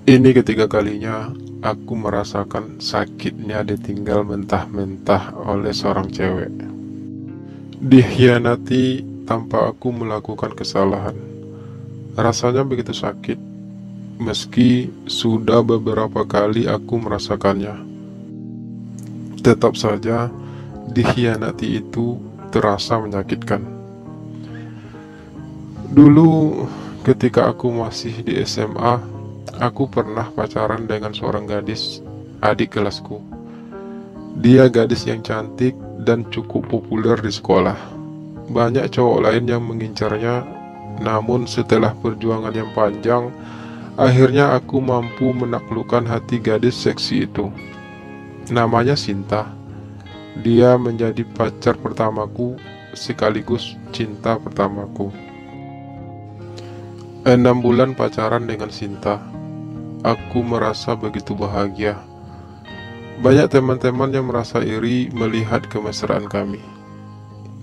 Ini ketiga kalinya aku merasakan sakitnya ditinggal mentah-mentah oleh seorang cewek. Dikhianati tanpa aku melakukan kesalahan. Rasanya begitu sakit, meski sudah beberapa kali aku merasakannya. Tetap saja, dikhianati itu terasa menyakitkan. Dulu, ketika aku masih di SMA, aku pernah pacaran dengan seorang gadis, adik kelasku. Dia gadis yang cantik dan cukup populer di sekolah. Banyak cowok lain yang mengincarnya, namun setelah perjuangan yang panjang, akhirnya aku mampu menaklukkan hati gadis seksi itu. Namanya Sinta. Dia menjadi pacar pertamaku sekaligus cinta pertamaku. 6 bulan pacaran dengan Sinta, aku merasa begitu bahagia. Banyak teman-teman yang merasa iri melihat kemesraan kami.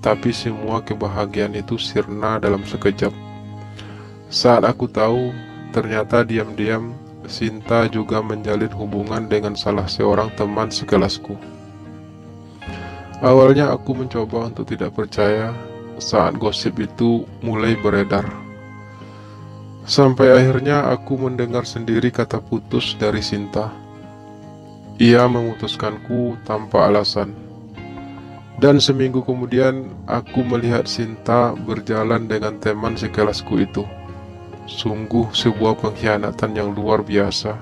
Tapi semua kebahagiaan itu sirna dalam sekejap. Saat aku tahu, ternyata diam-diam Sinta juga menjalin hubungan dengan salah seorang teman sekelasku. Awalnya aku mencoba untuk tidak percaya saat gosip itu mulai beredar. Sampai akhirnya aku mendengar sendiri kata putus dari Sinta. Ia memutuskanku tanpa alasan. Dan seminggu kemudian aku melihat Sinta berjalan dengan teman sekelasku itu. Sungguh sebuah pengkhianatan yang luar biasa.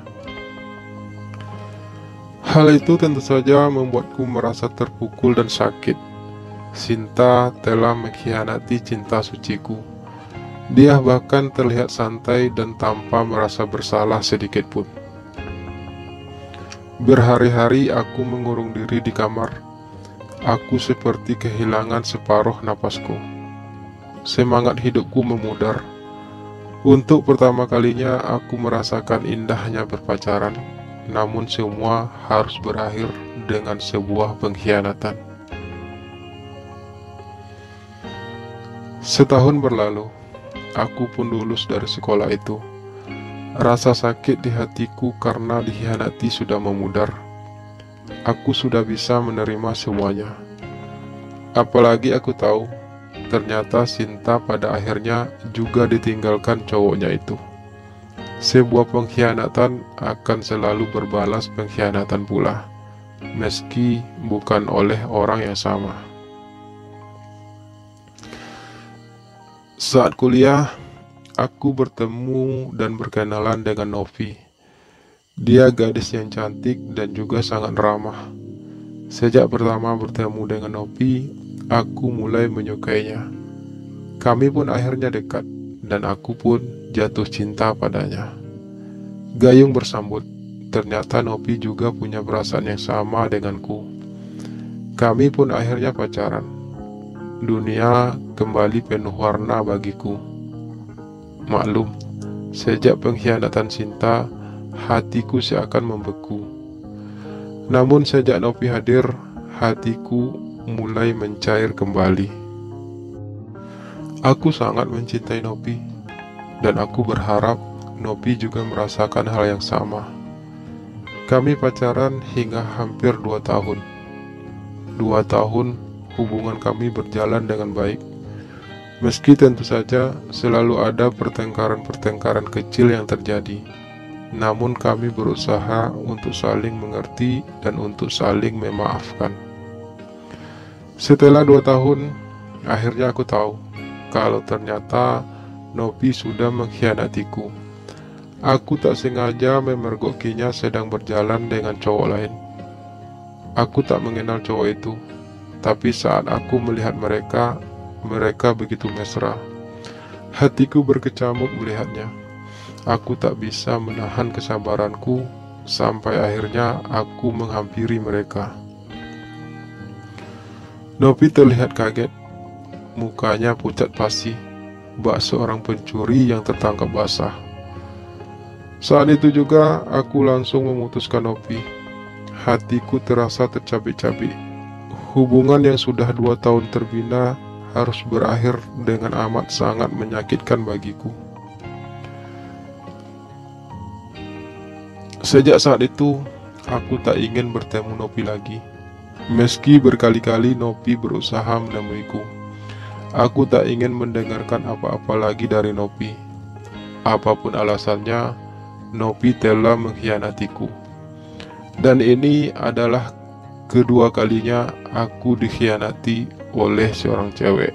Hal itu tentu saja membuatku merasa terpukul dan sakit. Sinta telah mengkhianati cinta suciku. Dia bahkan terlihat santai dan tanpa merasa bersalah sedikit pun. Berhari-hari aku mengurung diri di kamar. Aku seperti kehilangan separuh napasku. Semangat hidupku memudar. Untuk pertama kalinya aku merasakan indahnya berpacaran, namun semua harus berakhir dengan sebuah pengkhianatan. Setahun berlalu, aku pun lulus dari sekolah itu. Rasa sakit di hatiku karena dikhianati sudah memudar. Aku sudah bisa menerima semuanya. Apalagi aku tahu, ternyata Sinta pada akhirnya juga ditinggalkan cowoknya itu. Sebuah pengkhianatan akan selalu berbalas pengkhianatan pula, meski bukan oleh orang yang sama. Saat kuliah, aku bertemu dan berkenalan dengan Novi. Dia gadis yang cantik dan juga sangat ramah. Sejak pertama bertemu dengan Novi, aku mulai menyukainya. Kami pun akhirnya dekat, dan aku pun jatuh cinta padanya. Gayung bersambut, ternyata Novi juga punya perasaan yang sama denganku. Kami pun akhirnya pacaran. Dunia kembali penuh warna bagiku. Maklum, sejak pengkhianatan Sinta, hatiku seakan membeku. Namun sejak Novi hadir, hatiku mulai mencair kembali. Aku sangat mencintai Novi, dan aku berharap Novi juga merasakan hal yang sama. Kami pacaran hingga hampir 2 tahun. 2 tahun hubungan kami berjalan dengan baik. Meski tentu saja selalu ada pertengkaran-pertengkaran kecil yang terjadi, namun kami berusaha untuk saling mengerti dan untuk saling memaafkan. Setelah 2 tahun, akhirnya aku tahu kalau ternyata Novi sudah mengkhianatiku. Aku tak sengaja memergokinya sedang berjalan dengan cowok lain. Aku tak mengenal cowok itu, tapi saat aku melihat mereka begitu mesra. Hatiku berkecamuk melihatnya. Aku tak bisa menahan kesabaranku sampai akhirnya aku menghampiri mereka. Novi terlihat kaget. Mukanya pucat pasi, bak seorang pencuri yang tertangkap basah. Saat itu juga aku langsung memutuskan Novi. Hatiku terasa tercabik-cabik. Hubungan yang sudah 2 tahun terbina harus berakhir dengan amat sangat menyakitkan bagiku. Sejak saat itu, aku tak ingin bertemu Nopi lagi. Meski berkali-kali Nopi berusaha menemuiku, aku tak ingin mendengarkan apa-apa lagi dari Nopi. Apapun alasannya, Nopi telah mengkhianatiku. Dan ini adalah kedua kalinya aku dikhianati oleh seorang cewek.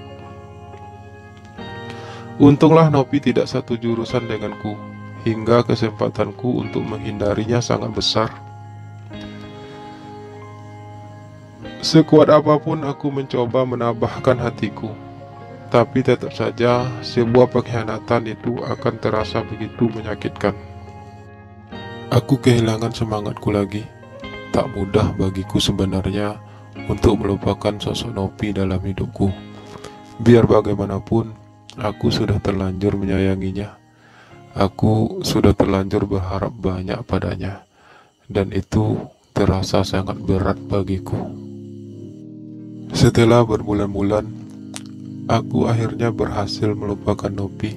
Untunglah Nopi tidak satu jurusan denganku, hingga kesempatanku untuk menghindarinya sangat besar. Sekuat apapun aku mencoba menambahkan hatiku, tapi tetap saja sebuah pengkhianatan itu akan terasa begitu menyakitkan. Aku kehilangan semangatku lagi. Tak mudah bagiku sebenarnya untuk melupakan sosok Nopi dalam hidupku. Biar bagaimanapun, aku sudah terlanjur menyayanginya. Aku sudah terlanjur berharap banyak padanya, dan itu terasa sangat berat bagiku. Setelah berbulan-bulan, aku akhirnya berhasil melupakan Nopi.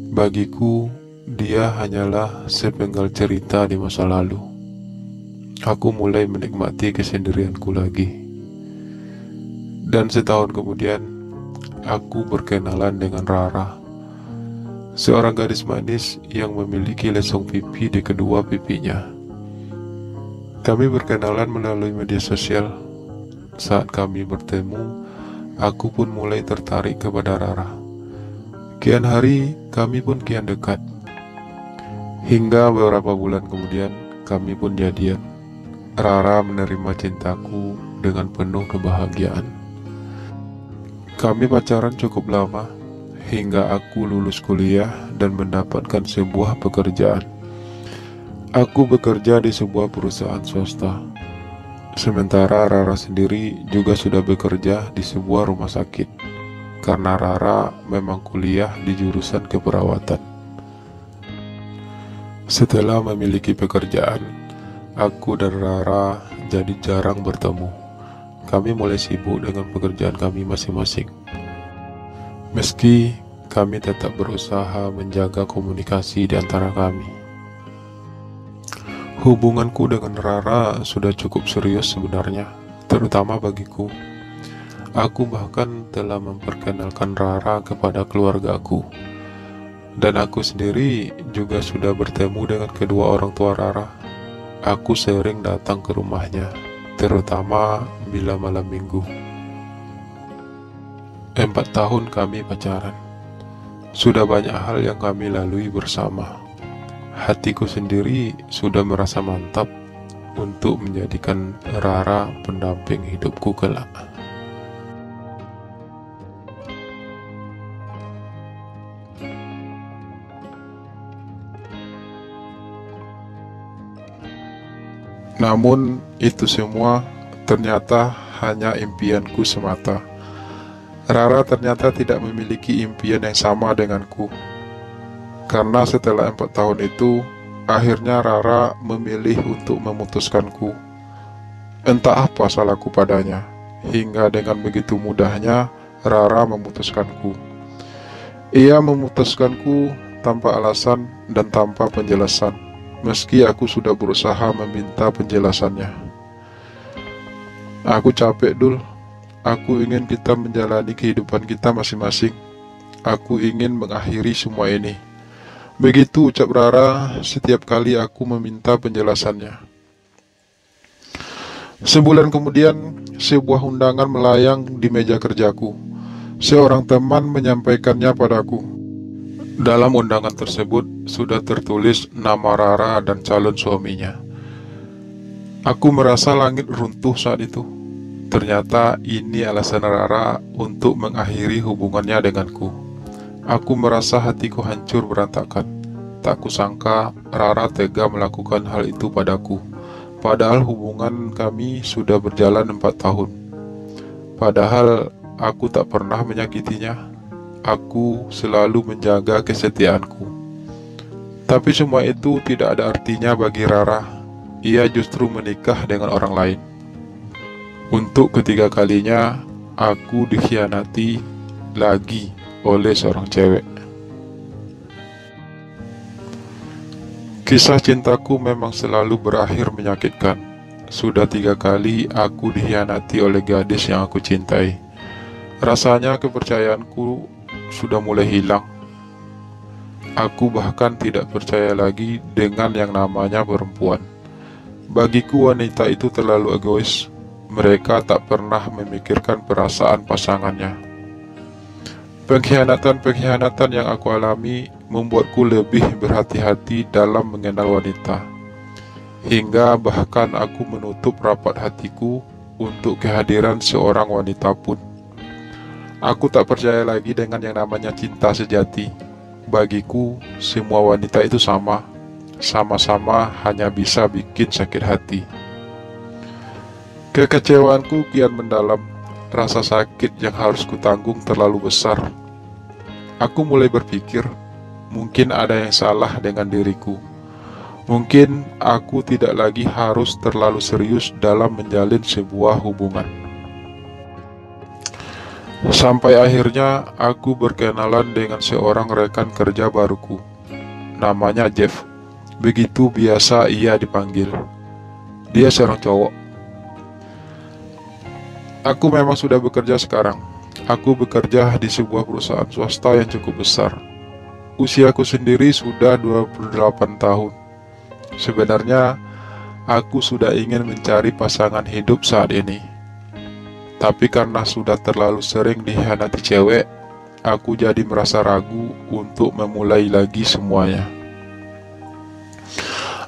Bagiku, dia hanyalah sepenggal cerita di masa lalu. Aku mulai menikmati kesendirianku lagi. Dan setahun kemudian, aku berkenalan dengan Rara, seorang gadis manis yang memiliki lesung pipi di kedua pipinya. Kami berkenalan melalui media sosial. Saat kami bertemu, aku pun mulai tertarik kepada Rara. Kian hari, kami pun kian dekat. Hingga beberapa bulan kemudian, kami pun jadian. Rara menerima cintaku dengan penuh kebahagiaan. Kami pacaran cukup lama, hingga aku lulus kuliah dan mendapatkan sebuah pekerjaan. Aku bekerja di sebuah perusahaan swasta. Sementara Rara sendiri juga sudah bekerja di sebuah rumah sakit, karena Rara memang kuliah di jurusan keperawatan. Setelah memiliki pekerjaan, aku dan Rara jadi jarang bertemu. Kami mulai sibuk dengan pekerjaan kami masing-masing. Meski kami tetap berusaha menjaga komunikasi di antara kami. Hubunganku dengan Rara sudah cukup serius sebenarnya, terutama bagiku. Aku bahkan telah memperkenalkan Rara kepada keluargaku. Dan aku sendiri juga sudah bertemu dengan kedua orang tua Rara. Aku sering datang ke rumahnya, terutama bila malam minggu. 4 tahun kami pacaran. Sudah banyak hal yang kami lalui bersama. Hatiku sendiri sudah merasa mantap untuk menjadikan Rara pendamping hidupku kelak. Namun itu semua ternyata hanya impianku semata. Rara ternyata tidak memiliki impian yang sama denganku. Karena setelah 4 tahun itu, akhirnya Rara memilih untuk memutuskanku. Entah apa salahku padanya, hingga dengan begitu mudahnya Rara memutuskanku. Ia memutuskanku tanpa alasan dan tanpa penjelasan. Meski aku sudah berusaha meminta penjelasannya. Aku capek, Dul. Aku ingin kita menjalani kehidupan kita masing-masing. Aku ingin mengakhiri semua ini. Begitu ucap Rara setiap kali aku meminta penjelasannya. Sebulan kemudian, sebuah undangan melayang di meja kerjaku. Seorang teman menyampaikannya padaku. Dalam undangan tersebut sudah tertulis nama Rara dan calon suaminya. Aku merasa langit runtuh saat itu. Ternyata ini alasan Rara untuk mengakhiri hubungannya denganku. Aku merasa hatiku hancur berantakan. Tak kusangka Rara tega melakukan hal itu padaku. Padahal hubungan kami sudah berjalan 4 tahun. Padahal aku tak pernah menyakitinya. Aku selalu menjaga kesetiaanku. Tapi semua itu tidak ada artinya bagi Rara. Ia justru menikah dengan orang lain. Untuk ketiga kalinya, aku dikhianati lagi oleh seorang cewek. Kisah cintaku memang selalu berakhir menyakitkan. Sudah 3 kali aku dikhianati oleh gadis yang aku cintai. Rasanya kepercayaanku sudah mulai hilang. Aku bahkan tidak percaya lagi dengan yang namanya perempuan. Bagiku wanita itu terlalu egois. Mereka tak pernah memikirkan perasaan pasangannya. Pengkhianatan-pengkhianatan yang aku alami membuatku lebih berhati-hati dalam mengenal wanita. Hingga bahkan aku menutup rapat hatiku untuk kehadiran seorang wanita pun. Aku tak percaya lagi dengan yang namanya cinta sejati. Bagiku, semua wanita itu sama-sama hanya bisa bikin sakit hati. Kekecewaanku kian mendalam. Rasa sakit yang harus kutanggung terlalu besar. Aku mulai berpikir, mungkin ada yang salah dengan diriku. Mungkin aku tidak lagi harus terlalu serius dalam menjalin sebuah hubungan. Sampai akhirnya aku berkenalan dengan seorang rekan kerja baruku. Namanya Jeff. Begitu biasa ia dipanggil. Dia seorang cowok. Aku memang sudah bekerja sekarang. Aku bekerja di sebuah perusahaan swasta yang cukup besar. Usiaku sendiri sudah 28 tahun. Sebenarnya, aku sudah ingin mencari pasangan hidup saat ini. Tapi karena sudah terlalu sering dikhianati cewek, aku jadi merasa ragu untuk memulai lagi semuanya.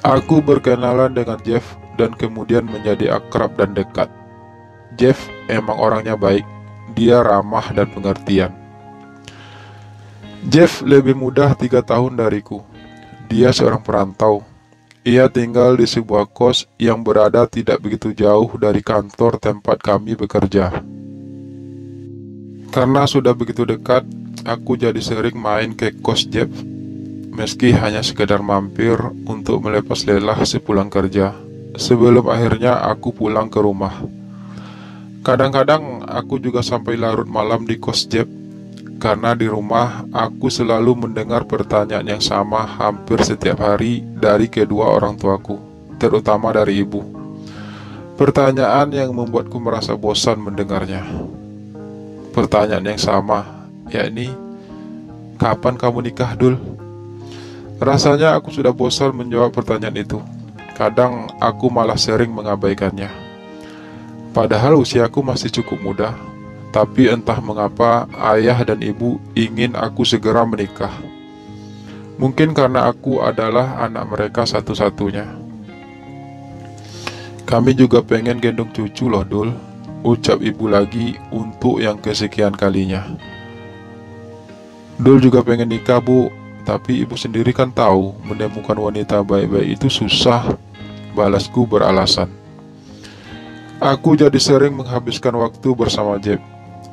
Aku berkenalan dengan Jeff dan kemudian menjadi akrab dan dekat. Jeff emang orangnya baik, dia ramah dan pengertian. Jeff lebih muda 3 tahun dariku. Dia seorang perantau. Ia tinggal di sebuah kos yang berada tidak begitu jauh dari kantor tempat kami bekerja. Karena sudah begitu dekat, aku jadi sering main ke kos Jeff. Meski hanya sekedar mampir untuk melepas lelah sepulang kerja, sebelum akhirnya aku pulang ke rumah. Kadang-kadang aku juga sampai larut malam di kos Jeff, karena di rumah aku selalu mendengar pertanyaan yang sama hampir setiap hari dari kedua orang tuaku, terutama dari ibu. Pertanyaan yang membuatku merasa bosan mendengarnya. Pertanyaan yang sama, yakni, kapan kamu nikah, Dul? Rasanya aku sudah bosan menjawab pertanyaan itu. Kadang aku malah sering mengabaikannya. Padahal usiaku masih cukup muda, tapi entah mengapa ayah dan ibu ingin aku segera menikah. Mungkin karena aku adalah anak mereka satu-satunya. Kami juga pengen gendong cucu loh, Dul, ucap ibu lagi untuk yang kesekian kalinya. Dul juga pengen nikah, Bu, tapi ibu sendiri kan tahu menemukan wanita baik-baik itu susah, balasku beralasan. Aku jadi sering menghabiskan waktu bersama Jeff,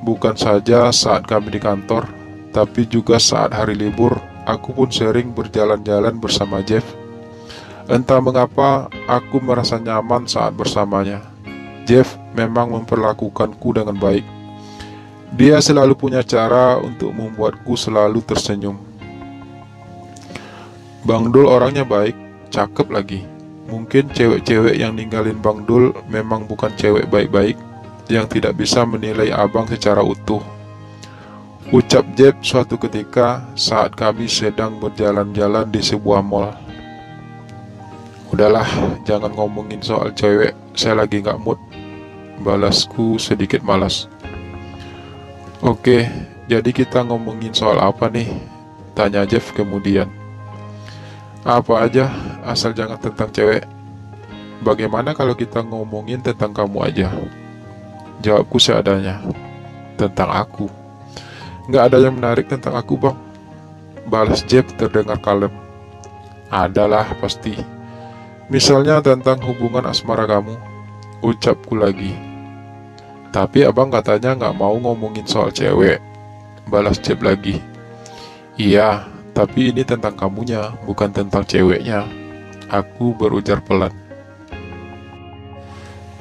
bukan saja saat kami di kantor, tapi juga saat hari libur. Aku pun sering berjalan-jalan bersama Jeff. Entah mengapa, aku merasa nyaman saat bersamanya. Jeff memang memperlakukanku dengan baik. Dia selalu punya cara untuk membuatku selalu tersenyum. Bang Dul orangnya baik, cakep lagi. Mungkin cewek-cewek yang ninggalin Bang Dul memang bukan cewek baik-baik yang tidak bisa menilai abang secara utuh, ucap Jeff suatu ketika saat kami sedang berjalan-jalan di sebuah mall. Udahlah, jangan ngomongin soal cewek, saya lagi gak mood, balasku sedikit malas. Oke, jadi kita ngomongin soal apa nih? Tanya Jeff kemudian. Apa aja, asal jangan tentang cewek. Bagaimana kalau kita ngomongin tentang kamu aja? Jawabku seadanya. Tentang aku? Nggak ada yang menarik tentang aku, Bang, balas Jeff terdengar kalem. Adalah pasti. Misalnya tentang hubungan asmara kamu, ucapku lagi. Tapi abang katanya nggak mau ngomongin soal cewek, balas Jeff lagi. Iya, tapi ini tentang kamunya, bukan tentang ceweknya, aku berujar pelan.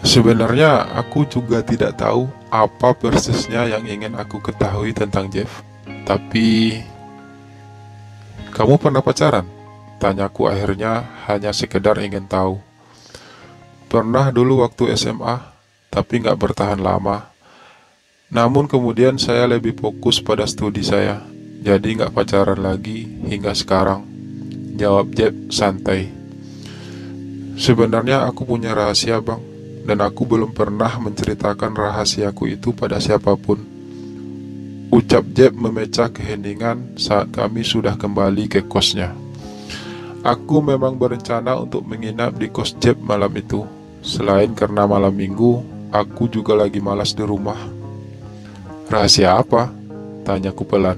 Sebenarnya aku juga tidak tahu apa persisnya yang ingin aku ketahui tentang Jeff. Tapi, kamu pernah pacaran? Tanyaku akhirnya hanya sekedar ingin tahu. Pernah dulu waktu SMA, tapi nggak bertahan lama. Namun kemudian saya lebih fokus pada studi saya, jadi nggak pacaran lagi hingga sekarang. Jawab Jeb santai. Sebenarnya aku punya rahasia bang, dan aku belum pernah menceritakan rahasiaku itu pada siapapun. Ucap Jeb memecah keheningan saat kami sudah kembali ke kosnya. Aku memang berencana untuk menginap di kos Jeb malam itu. Selain karena malam minggu, aku juga lagi malas di rumah. Rahasia apa? Tanyaku pelan.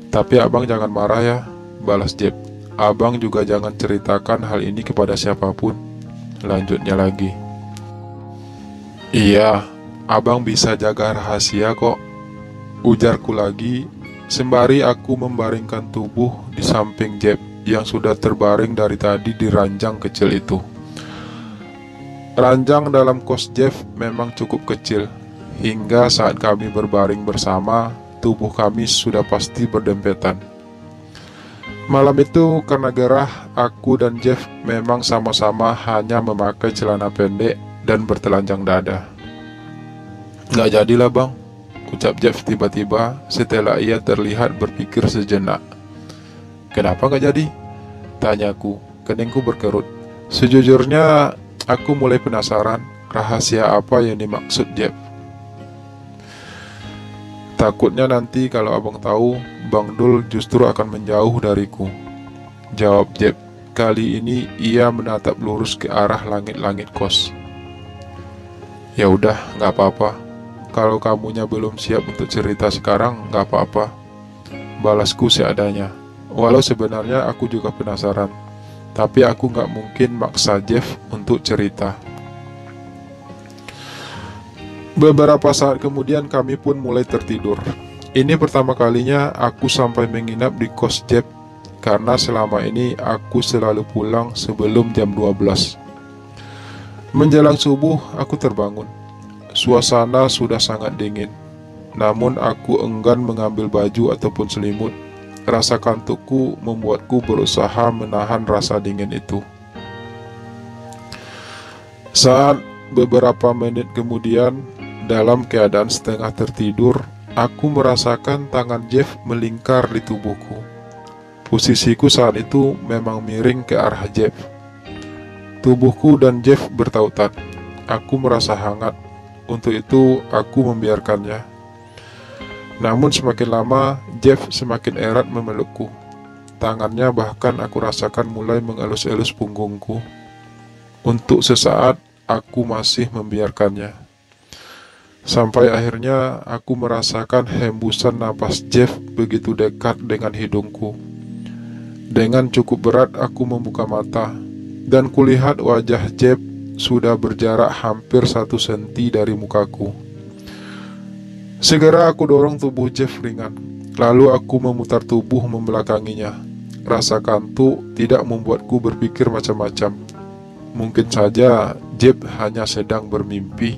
Tapi abang jangan marah ya, balas Jeb. Abang juga jangan ceritakan hal ini kepada siapapun. Lanjutnya lagi. Iya, abang bisa jaga rahasia kok, ujarku lagi, sembari aku membaringkan tubuh di samping Jeb yang sudah terbaring dari tadi di ranjang kecil itu. Ranjang dalam kos Jeff memang cukup kecil, hingga saat kami berbaring bersama, tubuh kami sudah pasti berdempetan. Malam itu karena gerah, aku dan Jeff memang sama-sama hanya memakai celana pendek dan bertelanjang dada. Gak jadilah bang, ucap Jeff tiba-tiba setelah ia terlihat berpikir sejenak. Kenapa gak jadi? Tanyaku, keningku berkerut. Sejujurnya, aku mulai penasaran rahasia apa yang dimaksud Jeff. Takutnya nanti kalau abang tahu, Bang Dul justru akan menjauh dariku, jawab Jeff. Kali ini ia menatap lurus ke arah langit-langit kos. Ya udah, gak apa-apa. Kalau kamunya belum siap untuk cerita sekarang, gak apa-apa, balasku seadanya. Walau sebenarnya aku juga penasaran, tapi aku gak mungkin maksa Jeff untuk cerita. Beberapa saat kemudian kami pun mulai tertidur. Ini pertama kalinya aku sampai menginap di kos Jeff, karena selama ini aku selalu pulang sebelum jam 12. Menjelang subuh aku terbangun. Suasana sudah sangat dingin, namun aku enggan mengambil baju ataupun selimut. Rasa kantukku membuatku berusaha menahan rasa dingin itu. Saat beberapa menit kemudian, dalam keadaan setengah tertidur, aku merasakan tangan Jeff melingkar di tubuhku. Posisiku saat itu memang miring ke arah Jeff. Tubuhku dan Jeff bertautan. Aku merasa hangat. Untuk itu, aku membiarkannya. Namun semakin lama, Jeff semakin erat memelukku. Tangannya bahkan aku rasakan mulai mengelus-elus punggungku. Untuk sesaat, aku masih membiarkannya. Sampai akhirnya aku merasakan hembusan napas Jeff begitu dekat dengan hidungku. Dengan cukup berat aku membuka mata, dan kulihat wajah Jeff sudah berjarak hampir 1 senti dari mukaku. Segera aku dorong tubuh Jeff ringan, lalu aku memutar tubuh membelakanginya. Rasa kantuk tidak membuatku berpikir macam-macam. Mungkin saja Jeff hanya sedang bermimpi.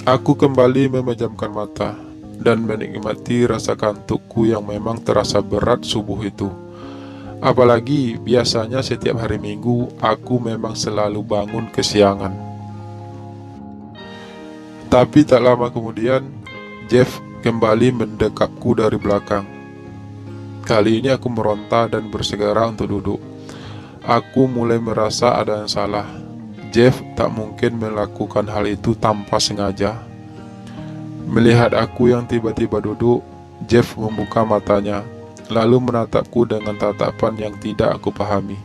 Aku kembali memejamkan mata dan menikmati rasa kantukku yang memang terasa berat subuh itu. Apalagi biasanya setiap hari Minggu aku memang selalu bangun kesiangan. Tapi tak lama kemudian Jeff kembali mendekapku dari belakang. Kali ini aku meronta dan bersegera untuk duduk. Aku mulai merasa ada yang salah. Jeff tak mungkin melakukan hal itu tanpa sengaja. Melihat aku yang tiba-tiba duduk, Jeff membuka matanya, lalu menatapku dengan tatapan yang tidak aku pahami.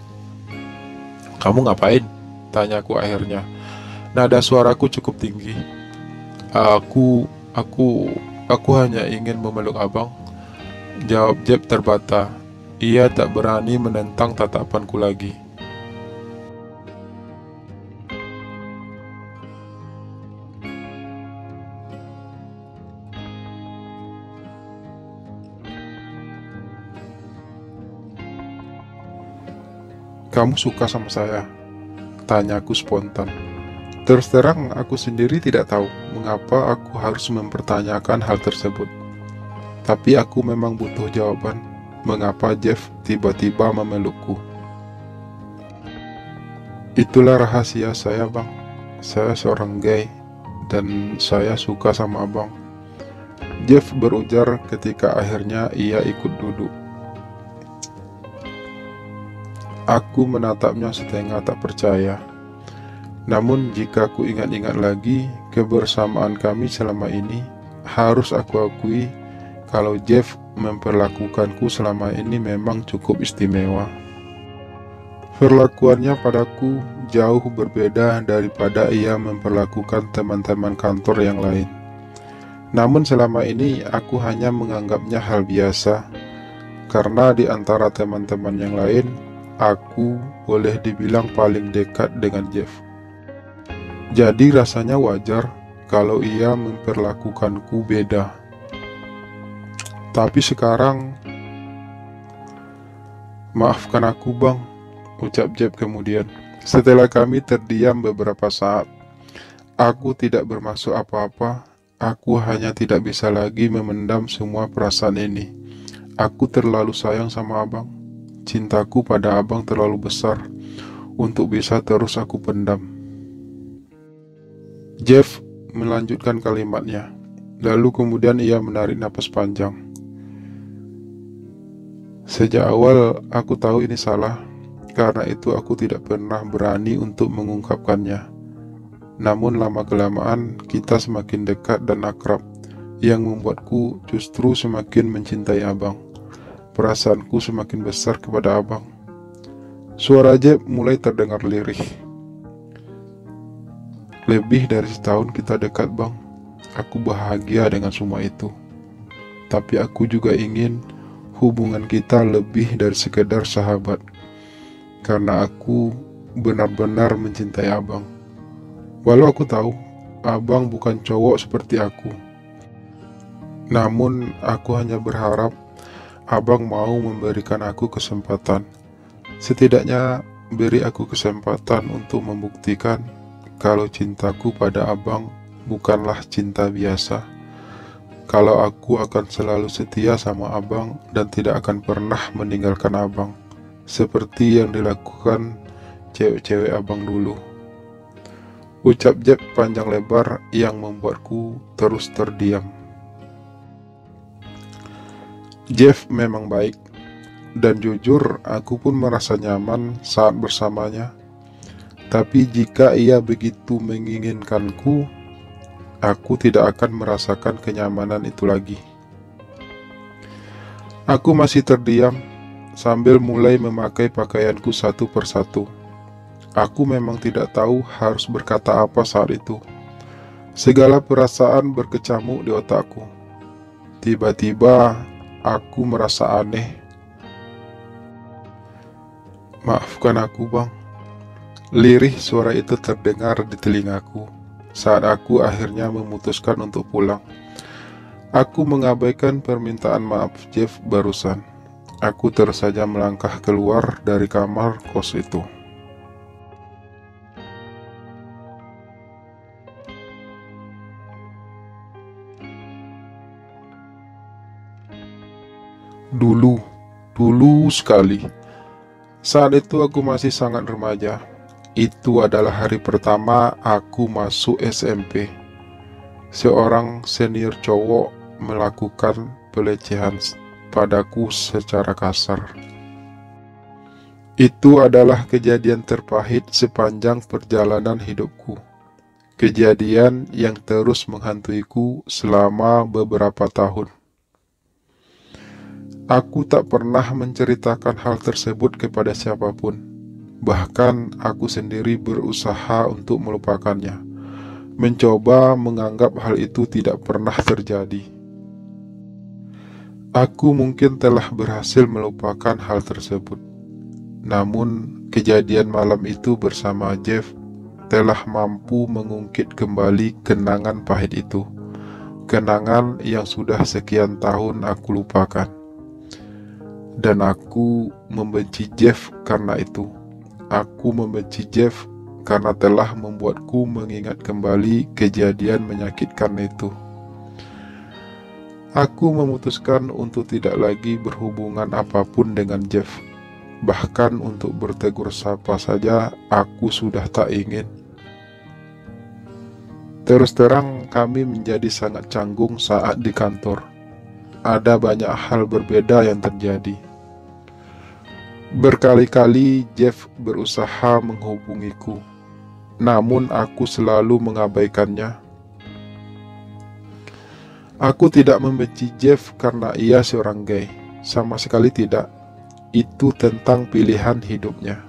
"Kamu ngapain?" tanyaku akhirnya. Nada suaraku cukup tinggi. Aku hanya ingin memeluk abang," jawab Jeff terbata. Ia tak berani menentang tatapanku lagi. "Kamu suka sama saya?" tanyaku spontan. Terus terang aku sendiri tidak tahu mengapa aku harus mempertanyakan hal tersebut. Tapi aku memang butuh jawaban. mengapa Jeff tiba-tiba memelukku. Itulah rahasia saya, Bang. Saya seorang gay dan saya suka sama Abang, Jeff berujar ketika akhirnya ia ikut duduk. Aku menatapnya setengah tak percaya. Namun jika ku ingat-ingat lagi kebersamaan kami selama ini, harus aku akui kalau Jeff memperlakukanku selama ini memang cukup istimewa. Perlakuannya padaku jauh berbeda daripada ia memperlakukan teman-teman kantor yang lain. Namun selama ini aku hanya menganggapnya hal biasa, karena di antara teman-teman yang lain, aku boleh dibilang paling dekat dengan Jeff. Jadi rasanya wajar kalau ia memperlakukanku beda. Tapi sekarang, maafkan aku, Bang, ucap Jeff kemudian. Setelah kami terdiam beberapa saat, aku tidak bermaksud apa-apa. Aku hanya tidak bisa lagi memendam semua perasaan ini. Aku terlalu sayang sama Abang. Cintaku pada Abang terlalu besar untuk bisa terus aku pendam. Jeff melanjutkan kalimatnya. Lalu kemudian ia menarik napas panjang. Sejak awal aku tahu ini salah. Karena itu aku tidak pernah berani untuk mengungkapkannya. Namun lama-kelamaan kita semakin dekat dan akrab, yang membuatku justru semakin mencintai Abang. Perasaanku semakin besar kepada Abang. Suara Jeff mulai terdengar lirih. Lebih dari setahun kita dekat, Bang. Aku bahagia dengan semua itu. Tapi aku juga ingin hubungan kita lebih dari sekedar sahabat. Karena aku benar-benar mencintai Abang. Walau aku tahu Abang bukan cowok seperti aku. Namun aku hanya berharap Abang mau memberikan aku kesempatan. Setidaknya beri aku kesempatan untuk membuktikan kalau cintaku pada Abang bukanlah cinta biasa. Kalau aku akan selalu setia sama Abang dan tidak akan pernah meninggalkan Abang, seperti yang dilakukan cewek-cewek Abang dulu. Ucap Jeff panjang lebar yang membuatku terus terdiam. Jeff memang baik, dan jujur aku pun merasa nyaman saat bersamanya. Tapi jika ia begitu menginginkanku, aku tidak akan merasakan kenyamanan itu lagi. Aku masih terdiam sambil mulai memakai pakaianku satu persatu. Aku memang tidak tahu harus berkata apa saat itu. Segala perasaan berkecamuk di otakku. Tiba-tiba aku merasa aneh. Maafkan aku, Bang. Lirih suara itu terdengar di telingaku saat aku akhirnya memutuskan untuk pulang. Aku mengabaikan permintaan maaf Jeff barusan. Aku terus saja melangkah keluar dari kamar kos itu. Dulu sekali. Saat itu aku masih sangat remaja. Itu adalah hari pertama aku masuk SMP. Seorang senior cowok melakukan pelecehan padaku secara kasar. Itu adalah kejadian terpahit sepanjang perjalanan hidupku. Kejadian yang terus menghantuiku selama beberapa tahun. Aku tak pernah menceritakan hal tersebut kepada siapapun. Bahkan aku sendiri berusaha untuk melupakannya, mencoba menganggap hal itu tidak pernah terjadi. Aku mungkin telah berhasil melupakan hal tersebut. Namun, kejadian malam itu bersama Jeff telah mampu mengungkit kembali kenangan pahit itu. Kenangan yang sudah sekian tahun aku lupakan. Dan aku membenci Jeff karena itu. Aku membenci Jeff karena telah membuatku mengingat kembali kejadian menyakitkan itu. Aku memutuskan untuk tidak lagi berhubungan apapun dengan Jeff. Bahkan untuk bertegur sapa saja aku sudah tak ingin. Terus terang kami menjadi sangat canggung saat di kantor. Ada banyak hal berbeda yang terjadi. Berkali-kali Jeff berusaha menghubungiku, namun aku selalu mengabaikannya. Aku tidak membenci Jeff karena ia seorang gay, sama sekali tidak. Itu tentang pilihan hidupnya.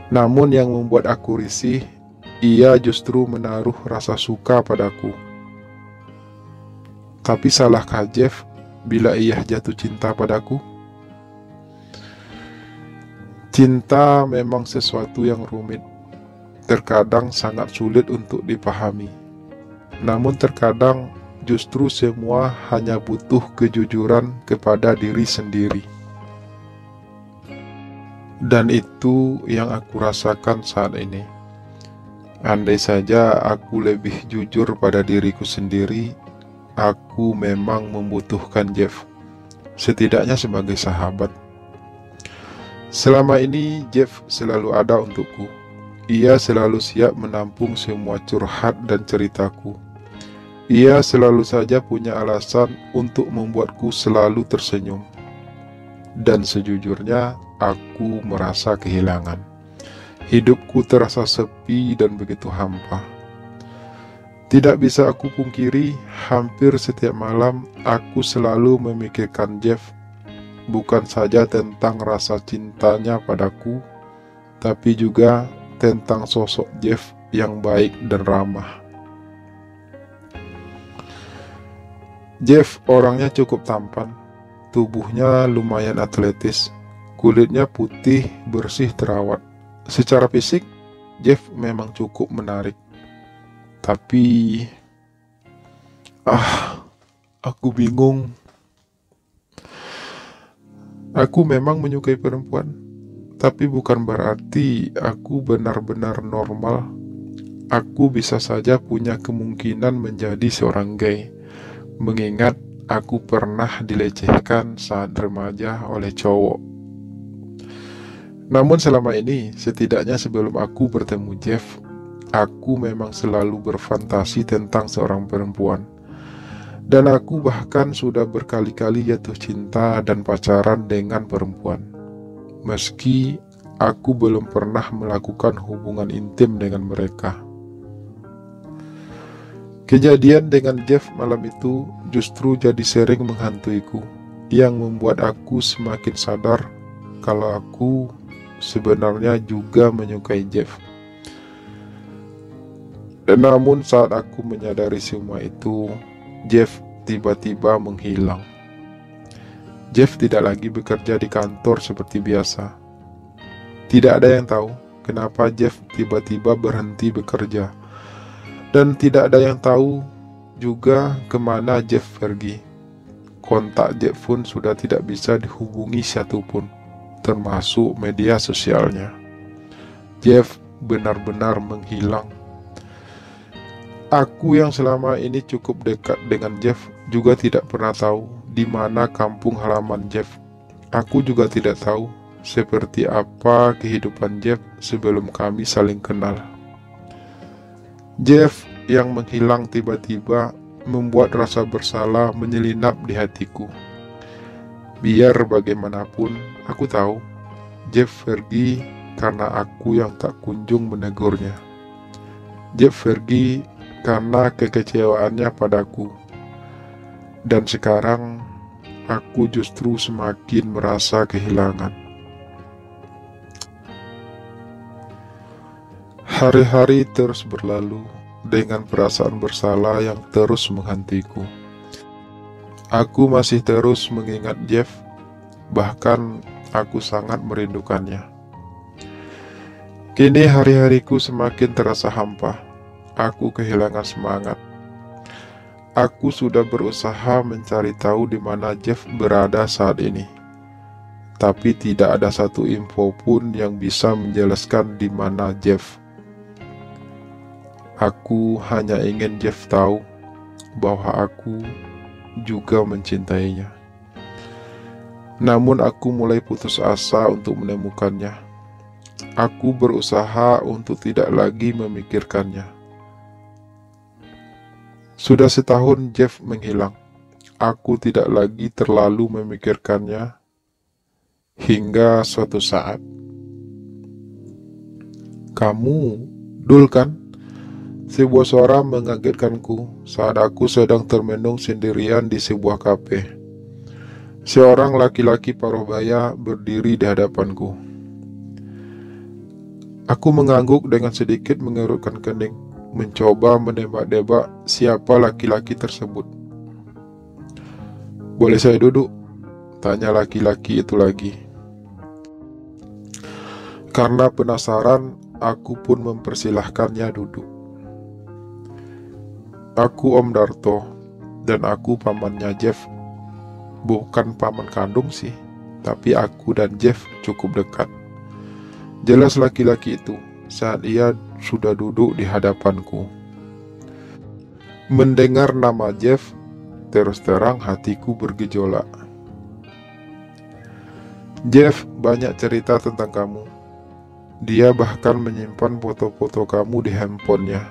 Namun yang membuat aku risih, ia justru menaruh rasa suka padaku. Tapi salahkah Jeff bila ia jatuh cinta padaku? Cinta memang sesuatu yang rumit, terkadang sangat sulit untuk dipahami. Namun terkadang justru semua hanya butuh kejujuran kepada diri sendiri. Dan itu yang aku rasakan saat ini. Andai saja aku lebih jujur pada diriku sendiri, aku memang membutuhkan Jeff, setidaknya sebagai sahabat. Selama ini Jeff selalu ada untukku. Ia selalu siap menampung semua curhat dan ceritaku. Ia selalu saja punya alasan untuk membuatku selalu tersenyum. Dan sejujurnya, aku merasa kehilangan. Hidupku terasa sepi dan begitu hampa. Tidak bisa aku pungkiri, hampir setiap malam aku selalu memikirkan Jeff. Bukan saja tentang rasa cintanya padaku, tapi juga tentang sosok Jeff yang baik dan ramah. Jeff orangnya cukup tampan, tubuhnya lumayan atletis, kulitnya putih, bersih, terawat. Secara fisik, Jeff memang cukup menarik. Tapi, aku bingung. Aku memang menyukai perempuan, tapi bukan berarti aku benar-benar normal. Aku bisa saja punya kemungkinan menjadi seorang gay. Mengingat aku pernah dilecehkan saat remaja oleh cowok. Namun selama ini, setidaknya sebelum aku bertemu Jeff, aku memang selalu berfantasi tentang seorang perempuan. Dan aku bahkan sudah berkali-kali jatuh cinta dan pacaran dengan perempuan. Meski aku belum pernah melakukan hubungan intim dengan mereka. Kejadian dengan Jeff malam itu justru jadi sering menghantuiku, yang membuat aku semakin sadar kalau aku sebenarnya juga menyukai Jeff. Namun saat aku menyadari semua itu, Jeff tiba-tiba menghilang. Jeff tidak lagi bekerja di kantor seperti biasa. Tidak ada yang tahu kenapa Jeff tiba-tiba berhenti bekerja. Dan tidak ada yang tahu juga kemana Jeff pergi. Kontak Jeff pun sudah tidak bisa dihubungi satupun, termasuk media sosialnya. Jeff benar-benar menghilang. Aku yang selama ini cukup dekat dengan Jeff juga tidak pernah tahu di mana kampung halaman Jeff. Aku juga tidak tahu seperti apa kehidupan Jeff sebelum kami saling kenal. Jeff yang menghilang tiba-tiba membuat rasa bersalah menyelinap di hatiku. Biar bagaimanapun, aku tahu Jeff pergi karena aku yang tak kunjung menegurnya. Jeff pergi karena kekecewaannya padaku. Dan sekarang aku justru semakin merasa kehilangan. Hari-hari terus berlalu dengan perasaan bersalah yang terus menghantiku. Aku masih terus mengingat Jeff, bahkan aku sangat merindukannya. Kini hari-hariku semakin terasa hampa. Aku kehilangan semangat. Aku sudah berusaha mencari tahu di mana Jeff berada saat ini. Tapi tidak ada satu info pun yang bisa menjelaskan di mana Jeff. Aku hanya ingin Jeff tahu bahwa aku juga mencintainya. Namun aku mulai putus asa untuk menemukannya. Aku berusaha untuk tidak lagi memikirkannya. Sudah setahun Jeff menghilang. Aku tidak lagi terlalu memikirkannya hingga suatu saat. "Kamu, Dul kan?" Sebuah suara mengagetkanku saat aku sedang termenung sendirian di sebuah kafe. Seorang laki-laki paruh baya berdiri di hadapanku. Aku mengangguk dengan sedikit mengerutkan kening, mencoba menebak-nebak siapa laki-laki tersebut. "Boleh saya duduk?" tanya laki-laki itu lagi. Karena penasaran, aku pun mempersilahkannya duduk. "Aku Om Darto, dan aku pamannya Jeff. Bukan paman kandung sih, tapi aku dan Jeff cukup dekat," jelas laki-laki itu saat ia sudah duduk di hadapanku. Mendengar nama Jeff, terus terang hatiku bergejolak. "Jeff banyak cerita tentang kamu. Dia bahkan menyimpan foto-foto kamu di handphonenya.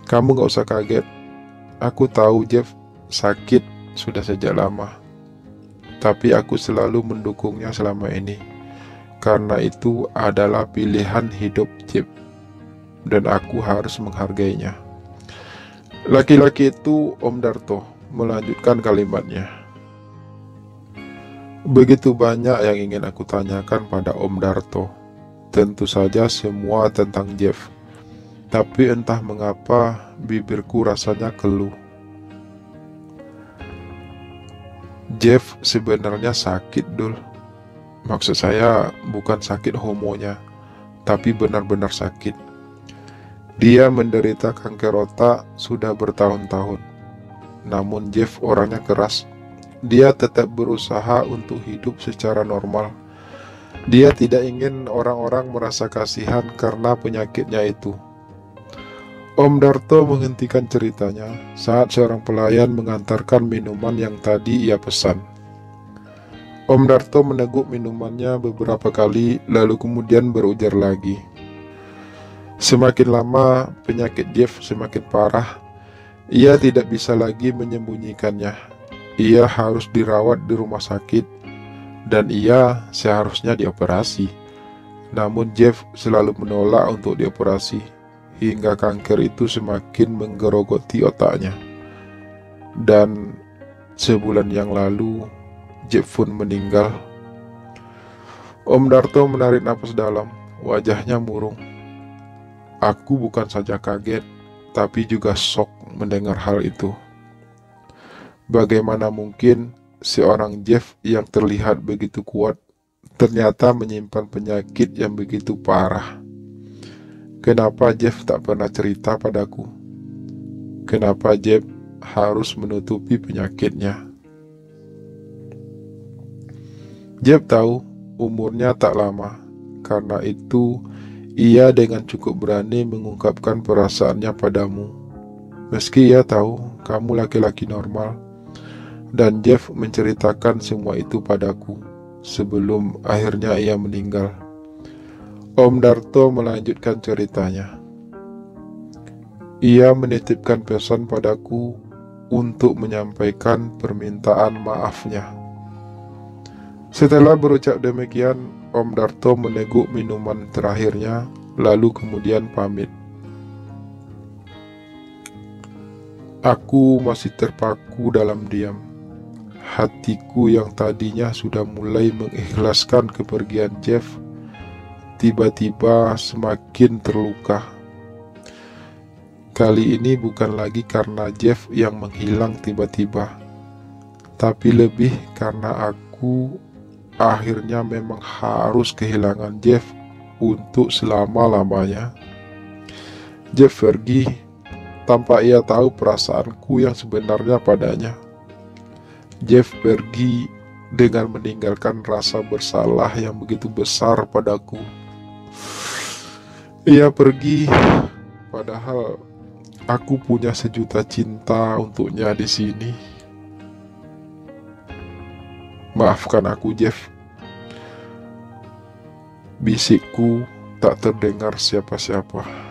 Kamu gak usah kaget. Aku tahu Jeff sakit sudah sejak lama. Tapi aku selalu mendukungnya selama ini. Karena itu adalah pilihan hidup Jeff. Dan aku harus menghargainya." Laki-laki itu, Om Darto, melanjutkan kalimatnya. Begitu banyak yang ingin aku tanyakan pada Om Darto. Tentu saja semua tentang Jeff. Tapi entah mengapa bibirku rasanya keluh. Jeff sebenarnya sakit, Dul. Maksud saya bukan sakit homonya, tapi benar-benar sakit. Dia menderita kanker otak sudah bertahun-tahun. Namun Jeff orangnya keras. Dia tetap berusaha untuk hidup secara normal. Dia tidak ingin orang-orang merasa kasihan karena penyakitnya itu. Om Darto menghentikan ceritanya saat seorang pelayan mengantarkan minuman yang tadi ia pesan. Om Darto meneguk minumannya beberapa kali lalu kemudian berujar lagi. Semakin lama penyakit Jeff semakin parah. Ia tidak bisa lagi menyembunyikannya. Ia harus dirawat di rumah sakit dan ia seharusnya dioperasi. Namun Jeff selalu menolak untuk dioperasi hingga kanker itu semakin menggerogoti otaknya. Dan sebulan yang lalu Jeff pun meninggal. Om Darto menarik napas dalam, wajahnya murung. Aku bukan saja kaget, tapi juga shock mendengar hal itu. Bagaimana mungkin seorang Jeff yang terlihat begitu kuat ternyata menyimpan penyakit yang begitu parah? Kenapa Jeff tak pernah cerita padaku? Kenapa Jeff harus menutupi penyakitnya? Jeff tahu umurnya tak lama, karena itu ia dengan cukup berani mengungkapkan perasaannya padamu. Meski ia tahu kamu laki-laki normal, dan Jeff menceritakan semua itu padaku sebelum akhirnya ia meninggal. Om Darto melanjutkan ceritanya. Ia menitipkan pesan padaku untuk menyampaikan permintaan maafnya. Setelah berucap demikian, Om Darto meneguk minuman terakhirnya, lalu kemudian pamit. Aku masih terpaku dalam diam. Hatiku yang tadinya sudah mulai mengikhlaskan kepergian Jeff, tiba-tiba semakin terluka. Kali ini bukan lagi karena Jeff yang menghilang tiba-tiba, tapi lebih karena aku akhirnya memang harus kehilangan Jeff untuk selama-lamanya. Jeff pergi tanpa ia tahu perasaanku yang sebenarnya padanya. Jeff pergi dengan meninggalkan rasa bersalah yang begitu besar padaku. Ia pergi padahal aku punya sejuta cinta untuknya di sini. Maafkan aku, Jeff. Bisikku tak terdengar siapa-siapa.